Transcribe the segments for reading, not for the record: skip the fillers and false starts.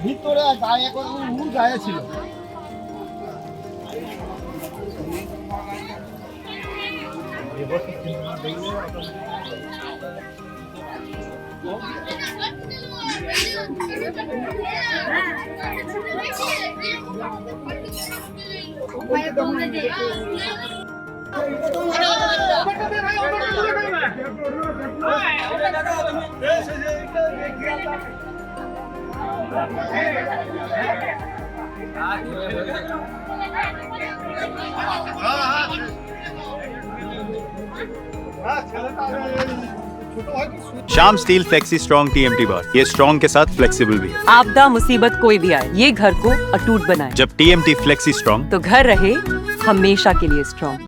ভিতরে গায়ে গায়ে ছিল। Shyam steel flexi strong TMT बार, ये स्ट्रॉन्ग के साथ फ्लेक्सिबल भी है। आपदा मुसीबत कोई भी आए, ये घर को अटूट बनाए। जब TMT फ्लेक्सी स्ट्रॉन्ग तो घर रहे हमेशा के लिए स्ट्रॉन्ग।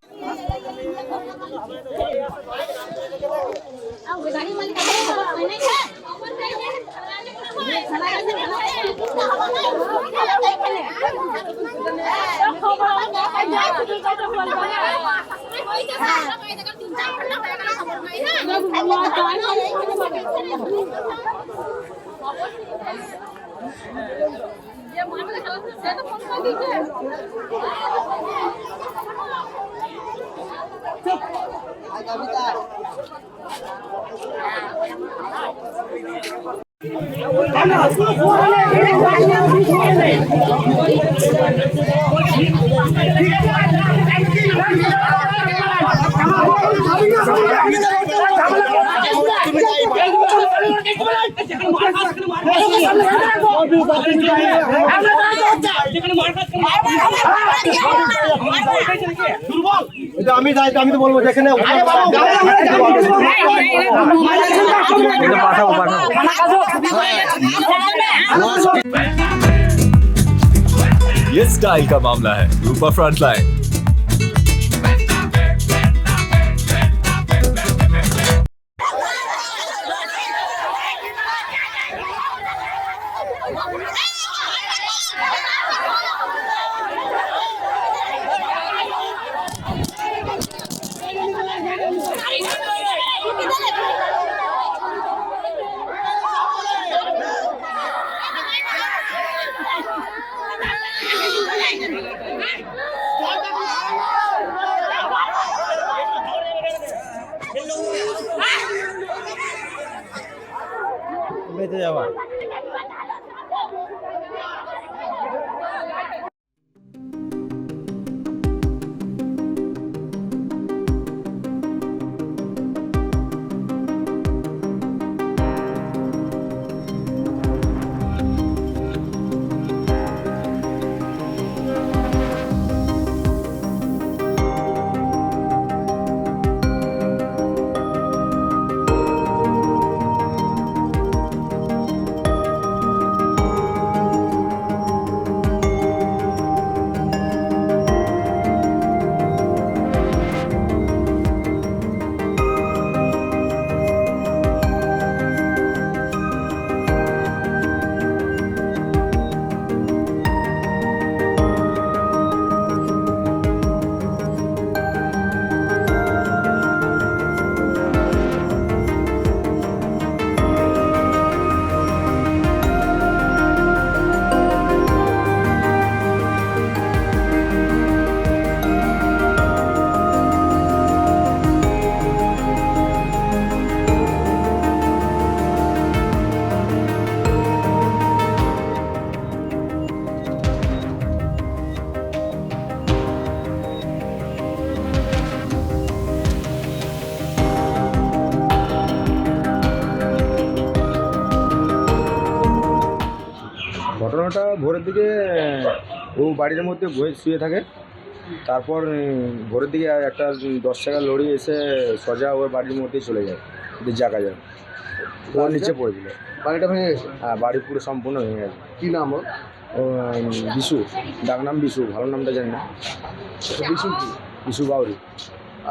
আমি যাই তো, আমি তো বলবো যেখানে ये स्टाइल का मामला है। रूपा फ्रंटलाइन। বেঁচে যাওয়া। ঘটনাটা ভোরের দিকে ও বাড়ির মধ্যে শুয়ে থাকে। তারপর ভোরের দিকে একটা 10 টাকার লরি এসে সোজা ওর বাড়ির মধ্যেই চলে যায়, জায়গা যায়। ওর নিচে পড়েছিল। বাড়িটা ভেঙে গেছে? হ্যাঁ, বাড়ি পুরো সম্পূর্ণ ভেঙে গেছে। কী নাম ওর? বিশু, ডাক নাম বিশু, ভালো নামটা জানি না। বিশু কি? বিশু বাউরি।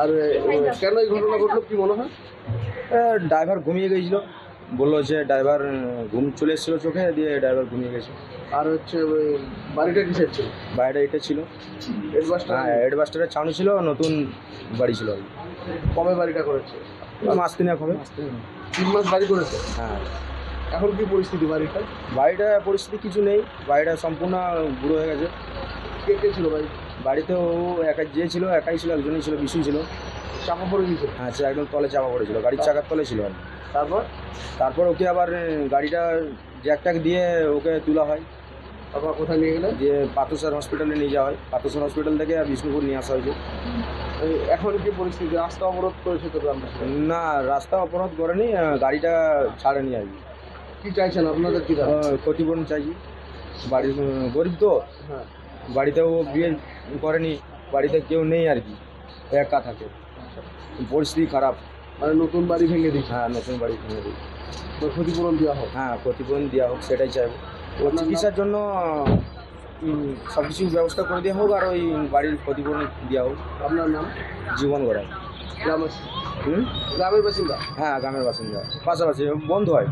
আর কেন এই ঘটনা ঘটলো কি মনে হয়? ড্রাইভার ঘুমিয়ে গিয়েছিল, বললো যে ড্রাইভার ঘুম চলে এসেছিলো চোখে, দিয়ে ড্রাইভার ঘুমিয়ে গেছে। আর হচ্ছে বাড়িটা কিসের ছিল? বাড়িটা এটা ছিল এডভাস্টার? হ্যাঁ, এডভাস্টারের ছাউনি ছিল, নতুন বাড়ি ছিল। কবে বাড়িটা করেছে? মাস 3 হবে। 3 মাস বাড়ি করেছে। হ্যাঁ, এখন কি পরিস্থিতি বাড়িটা? বাড়িটা পরিস্থিতি কিছু নেই, বাড়িটা সম্পূর্ণ বুড়ো হয়ে গেছে। কে কে ছিল বাড়ি? বাড়িতে ও একাই ছিল, একজনই ছিল, বিশু ছিল। চাপা পড়ে গেছে। হ্যাঁ, সে একদম তলে চাপা পড়েছিল, গাড়ির চাকার তলে ছিল। তারপর ওকে আবার গাড়িটা জ্যাকটাক দিয়ে ওকে তোলা হয়, আপনার কোথায় নিয়ে গেলেন? দিয়ে পাথরসার হসপিটালে নিয়ে যাওয়া হয়। পাথরসার হসপিটাল থেকে বিষ্ণুপুর নিয়ে আসা হয়েছে। এখন কি পরিস্থিতি? রাস্তা অবরোধ করেছে তো গ্রামবাসী? না, রাস্তা অপরাধ করেনি, গাড়িটা ছাড়েনি আর কি। কি চাইছেন আপনাদের? কি দাবি? ক্ষতিপূরণ চাইছি। বাড়ির গরিব তো, হ্যাঁ, বাড়িতেও বিয়ে করেনি, বাড়িতে কেউ নেই আর কি, একা থাকে, পরিস্থিতি খারাপ। মানে নতুন বাড়ি ভেঙে দিচ্ছে। হ্যাঁ, নতুন বাড়ি কিনে দিই। তো ক্ষতিপূরণ দেওয়া হোক। হ্যাঁ, ক্ষতিপূরণ দেওয়া হোক, সেটাই চাইবো। ও চিকিৎসার জন্য সব কিছু ব্যবস্থা করে দেওয়া হোক, আর ওই বাড়ির ক্ষতিপূরণ দেওয়া হোক। আপনার নাম? জীবন গড়ায়। গ্রামের বাসিন্দা? হ্যাঁ, গ্রামের বাসিন্দা, পাশাপাশি বন্ধু হয়।